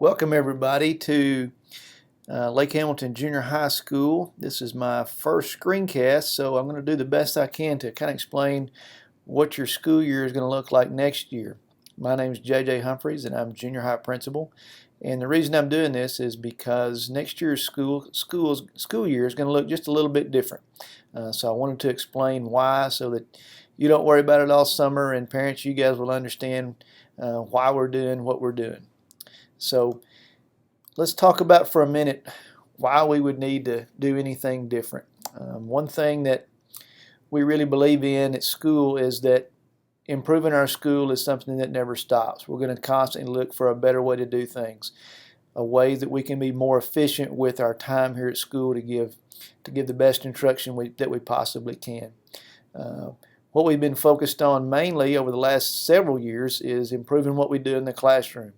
Welcome everybody to Lake Hamilton Junior High School. This is my first screencast, so I'm going to do the best I can to kind of explain what your school year is going to look like next year. My name is J.J. Humphries and I'm junior high principal. And the reason I'm doing this is because next year's school year is going to look just a little bit different. So I wanted to explain why so that you don't worry about it all summer, and parents, you guys will understand why we're doing what we're doing. So let's talk about for a minute why we would need to do anything different. One thing that we really believe in at school is that improving our school is something that never stops. We're going to constantly look for a better way to do things, a way that we can be more efficient with our time here at school to give the best instruction that we possibly can. What we've been focused on mainly over the last several years is improving what we do in the classroom.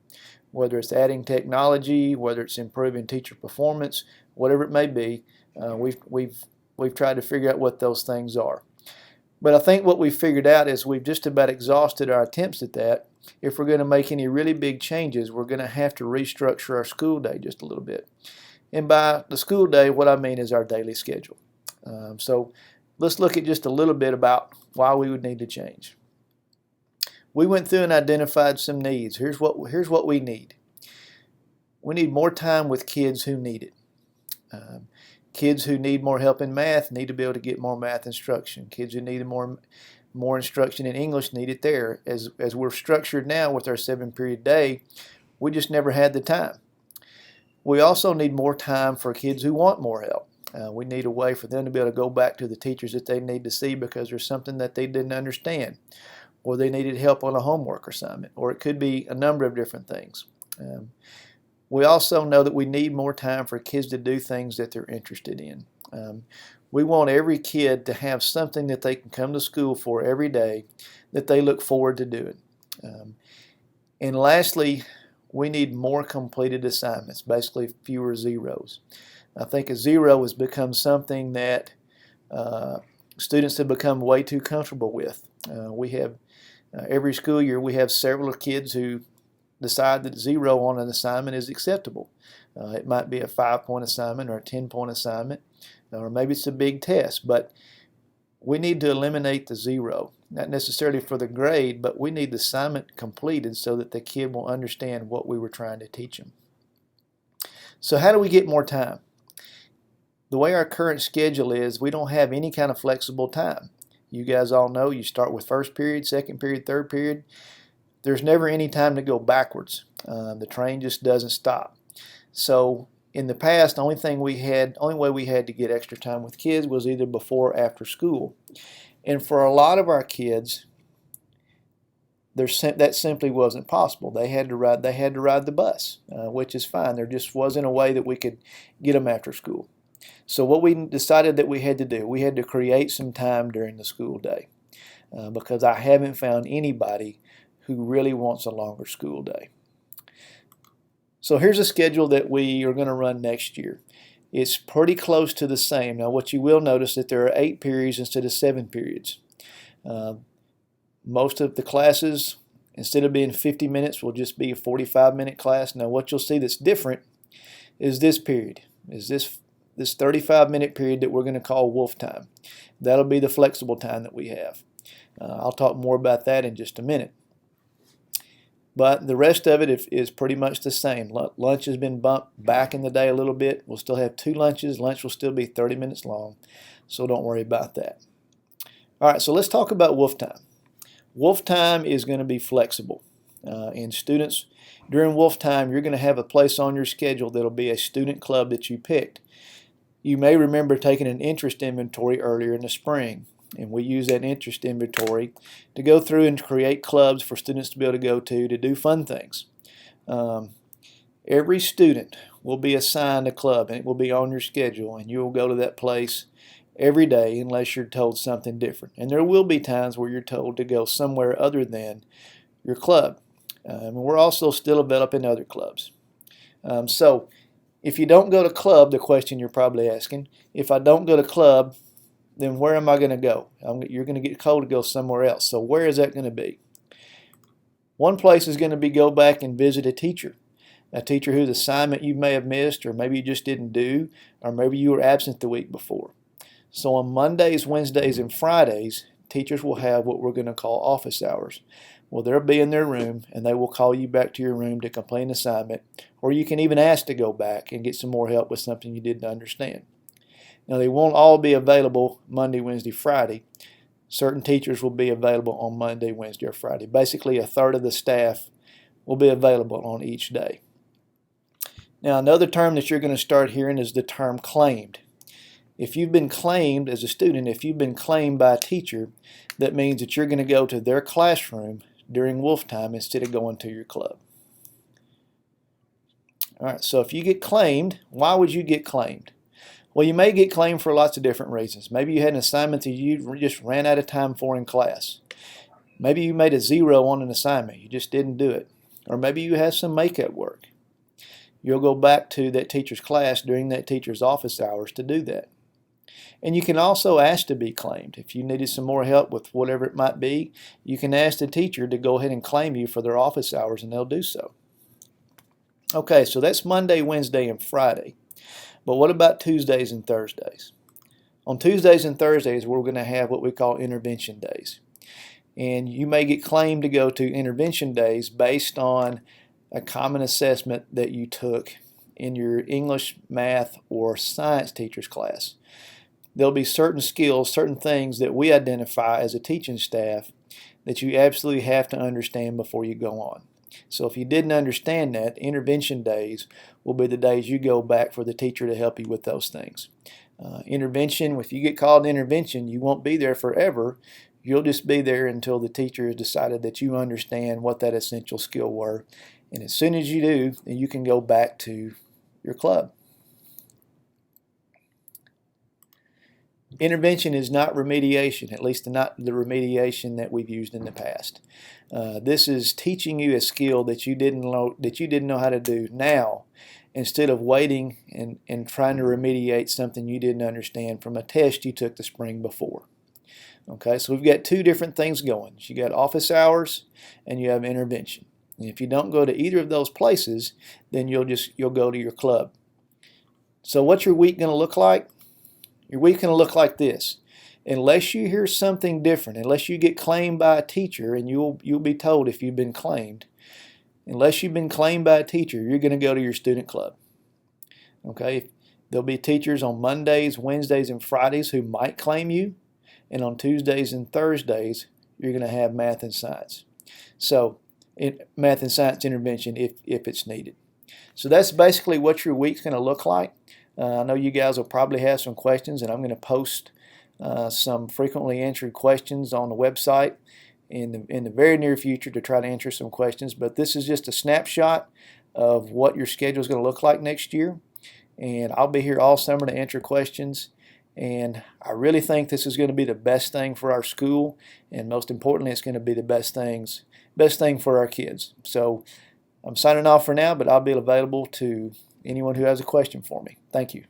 Whether it's adding technology, whether it's improving teacher performance, whatever it may be, we've tried to figure out what those things are. But I think what we've figured out is we've just about exhausted our attempts at that. If we're going to make any really big changes, we're going to have to restructure our school day just a little bit. And by the school day, what I mean is our daily schedule. So let's look at just a little bit about why we would need to change. We went through and identified some needs. Here's what we need. We need more time with kids who need it. Kids who need more help in math need to be able to get more math instruction. Kids who need more instruction in English need it there. As we're structured now with our 7-period day, we just never had the time. We also need more time for kids who want more help. We need a way for them to be able to go back to the teachers that they need to see because there's something that they didn't understand, or they needed help on a homework assignment, or it could be a number of different things. We also know that we need more time for kids to do things that they're interested in. We want every kid to have something that they can come to school for every day that they look forward to doing. And lastly, we need more completed assignments, basically fewer zeros. I think a zero has become something that students have become way too comfortable with. We have every school year we have several kids who decide that 0 on an assignment is acceptable. It might be a 5-point assignment or a 10-point assignment, or maybe it's a big test, but we need to eliminate the 0. Not necessarily for the grade, but we need the assignment completed so that the kid will understand what we were trying to teach them. So how do we get more time? The way our current schedule is, we don't have any kind of flexible time. You guys all know you start with first period, second period, third period. There's never any time to go backwards. The train just doesn't stop. So in the past, the only way we had to get extra time with kids was either before or after school. And for a lot of our kids, that simply wasn't possible. They had to ride the bus, which is fine. There just wasn't a way that we could get them after school. So what we decided that we had to do, we had to create some time during the school day, because I haven't found anybody who really wants a longer school day. So here's a schedule that we are going to run next year. It's pretty close to the same. Now what you will notice that there are 8 periods instead of 7 periods. Most of the classes, instead of being 50 minutes, will just be a 45-minute class. Now what you'll see that's different is this period, is this 35-minute period that we're going to call wolf time. That'll be the flexible time that we have. I'll talk more about that in just a minute. But the rest of it is pretty much the same. Lunch has been bumped back in the day a little bit. We'll still have 2 lunches. Lunch will still be 30 minutes long, so don't worry about that. All right, so let's talk about wolf time. Wolf time is going to be flexible. And students, during wolf time, you're going to have a place on your schedule that'll be a student club that you picked. You may remember taking an interest inventory earlier in the spring, and we use that interest inventory to go through and create clubs for students to be able to go to do fun things. Every student will be assigned a club, and it will be on your schedule, and you will go to that place every day unless you're told something different. And there will be times where you're told to go somewhere other than your club. And we're also still developing other clubs. So if you don't go to club, the question you're probably asking, if I don't go to club, then where am I going to go? You're going to get told to go somewhere else. So where is that going to be? One place is going to be go back and visit a teacher. a teacher whose assignment you may have missed, or maybe you just didn't do, or maybe you were absent the week before. So on Mondays, Wednesdays, and Fridays, teachers will have what we're going to call office hours. Well, they'll be in their room and they will call you back to your room to complete an assignment, or you can even ask to go back and get some more help with something you didn't understand. Now, they won't all be available Monday, Wednesday, Friday. Certain teachers will be available on Monday, Wednesday, or Friday. Basically, a third of the staff will be available on each day. Now, another term that you're going to start hearing is the term claimed. If you've been claimed as a student, if you've been claimed by a teacher, that means that you're going to go to their classroom during wolf time instead of going to your club. All right, so if you get claimed, why would you get claimed? Well, you may get claimed for lots of different reasons. Maybe you had an assignment that you just ran out of time for in class. Maybe you made a 0 on an assignment. You just didn't do it. Or maybe you have some makeup work. You'll go back to that teacher's class during that teacher's office hours to do that. And you can also ask to be claimed. If you needed some more help with whatever it might be, you can ask the teacher to go ahead and claim you for their office hours, and they'll do so. Okay, so that's Monday, Wednesday, and Friday. But what about Tuesdays and Thursdays? On Tuesdays and Thursdays, we're going to have what we call intervention days. And you may get claimed to go to intervention days based on a common assessment that you took in your English, math, or science teacher's class. There'll be certain skills, certain things that we identify as a teaching staff that you absolutely have to understand before you go on. So if you didn't understand that, intervention days will be the days you go back for the teacher to help you with those things. Intervention, if you get called to intervention, you won't be there forever. You'll just be there until the teacher has decided that you understand what that essential skill were. And as soon as you do, then you can go back to your club. Intervention is not remediation, at least not the remediation that we've used in the past. This is teaching you a skill that you didn't know how to do now, instead of waiting and trying to remediate something you didn't understand from a test you took the spring before. Okay, so we've got two different things going. You got office hours and you have intervention. And if you don't go to either of those places, then you'll go to your club. So what's your week going to look like? Your week's going to look like this. Unless you hear something different, unless you get claimed by a teacher, and you'll be told if you've been claimed, unless you've been claimed by a teacher, you're going to go to your student club. Okay? There'll be teachers on Mondays, Wednesdays, and Fridays who might claim you, and on Tuesdays and Thursdays, you're going to have math and science. So, math and science intervention if it's needed. So that's basically what your week's going to look like. I know you guys will probably have some questions, and I'm going to post some frequently answered questions on the website in the very near future to try to answer some questions. But this is just a snapshot of what your schedule is going to look like next year, and I'll be here all summer to answer questions. And I really think this is going to be the best thing for our school, and most importantly, it's going to be the best thing for our kids. So I'm signing off for now, but I'll be available to anyone who has a question for me. Thank you.